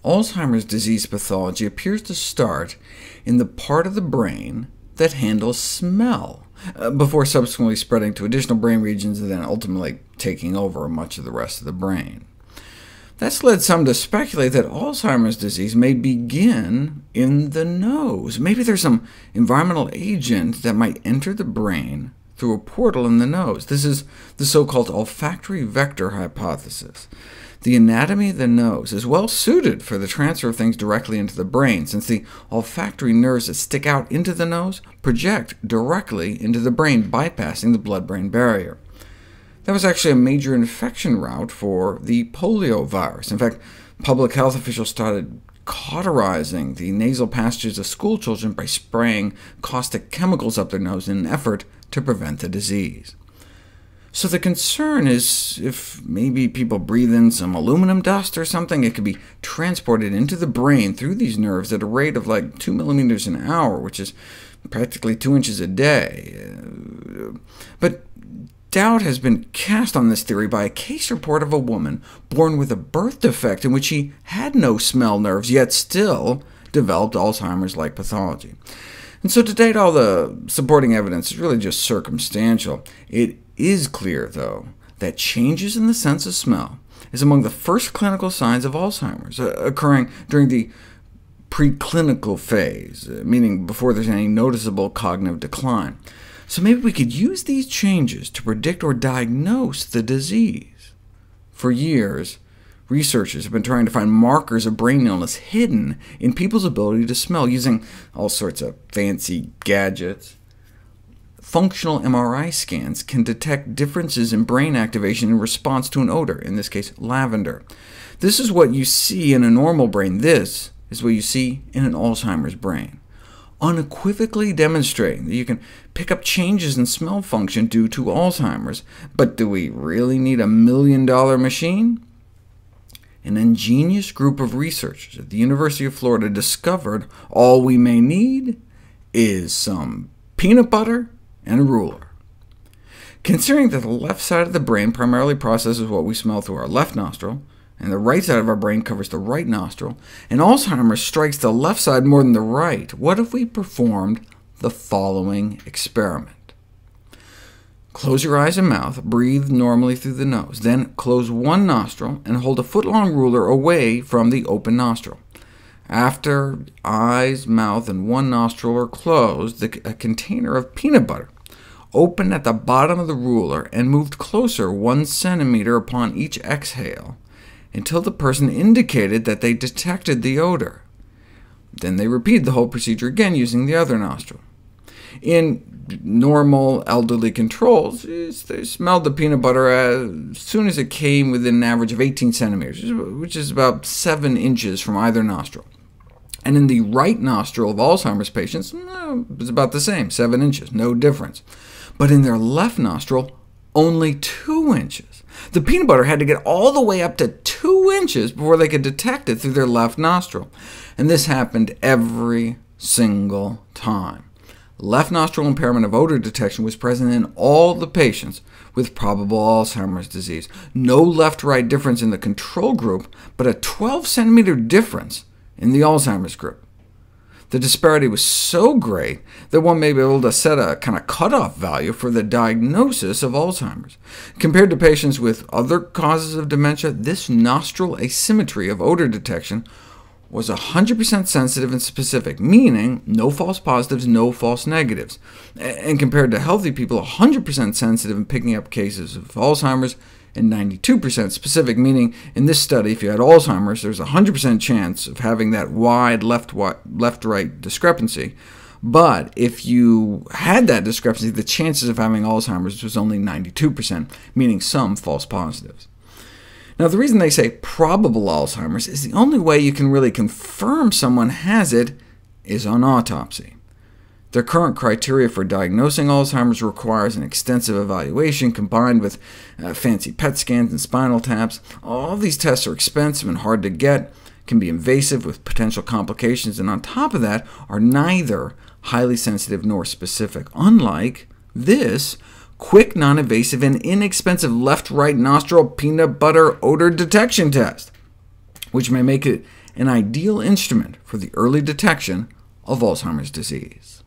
Alzheimer's disease pathology appears to start in the part of the brain that handles smell, before subsequently spreading to additional brain regions and then ultimately taking over much of the rest of the brain. That's led some to speculate that Alzheimer's disease may begin in the nose. Maybe there's some environmental agent that might enter the brain through a portal in the nose. This is the so-called olfactory vector hypothesis. The anatomy of the nose is well suited for the transfer of things directly into the brain, since the olfactory nerves that stick out into the nose project directly into the brain, bypassing the blood-brain barrier. That was actually a major infection route for the polio virus. In fact, public health officials started cauterizing the nasal passages of schoolchildren by spraying caustic chemicals up their nose in an effort to prevent the disease. So the concern is if maybe people breathe in some aluminum dust or something, it could be transported into the brain through these nerves at a rate of like 2 millimeters an hour, which is practically 2 inches a day. But doubt has been cast on this theory by a case report of a woman born with a birth defect in which she had no smell nerves, yet still developed Alzheimer's-like pathology. And so to date, all the supporting evidence is really just circumstantial. It is clear, though, that changes in the sense of smell is among the first clinical signs of Alzheimer's, occurring during the preclinical phase, meaning before there's any noticeable cognitive decline. So maybe we could use these changes to predict or diagnose the disease. For years, researchers have been trying to find markers of brain illness hidden in people's ability to smell, using all sorts of fancy gadgets. Functional MRI scans can detect differences in brain activation in response to an odor, in this case lavender. This is what you see in a normal brain. This is what you see in an Alzheimer's brain, unequivocally demonstrating that you can pick up changes in smell function due to Alzheimer's. But do we really need $1 million machine? An ingenious group of researchers at the University of Florida discovered all we may need is some peanut butter and a ruler. Considering that the left side of the brain primarily processes what we smell through our left nostril, and the right side of our brain covers the right nostril, and Alzheimer's strikes the left side more than the right, what if we performed the following experiment? Close your eyes and mouth, breathe normally through the nose, then close one nostril and hold a foot-long ruler away from the open nostril. After eyes, mouth, and one nostril are closed, a container of peanut butter opened at the bottom of the ruler and moved closer 1 centimeter upon each exhale, until the person indicated that they detected the odor. Then they repeated the whole procedure again using the other nostril. In normal elderly controls, they smelled the peanut butter as soon as it came within an average of 18 centimeters, which is about 7 inches from either nostril. And in the right nostril of Alzheimer's patients, it's about the same, 7 inches, no difference. But in their left nostril, only 2 inches. The peanut butter had to get all the way up to 2 inches before they could detect it through their left nostril. And this happened every single time. Left nostril impairment of odor detection was present in all the patients with probable Alzheimer's disease. No left-right difference in the control group, but a 12-centimeter difference in the Alzheimer's group. The disparity was so great that one may be able to set a kind of cutoff value for the diagnosis of Alzheimer's. Compared to patients with other causes of dementia, this nostril asymmetry of odor detection was 100% sensitive and specific, meaning no false positives, no false negatives, and compared to healthy people, 100% sensitive in picking up cases of Alzheimer's, and 92% specific, meaning in this study, if you had Alzheimer's, there's a 100% chance of having that wide left-right discrepancy. But if you had that discrepancy, the chances of having Alzheimer's was only 92%, meaning some false positives. Now, the reason they say probable Alzheimer's is the only way you can really confirm someone has it is on autopsy. Their current criteria for diagnosing Alzheimer's requires an extensive evaluation combined with fancy PET scans and spinal taps. All these tests are expensive and hard to get, can be invasive with potential complications, and on top of that are neither highly sensitive nor specific, unlike this quick, non-invasive, and inexpensive left-right nostril peanut butter odor detection test, which may make it an ideal instrument for the early detection of Alzheimer's disease.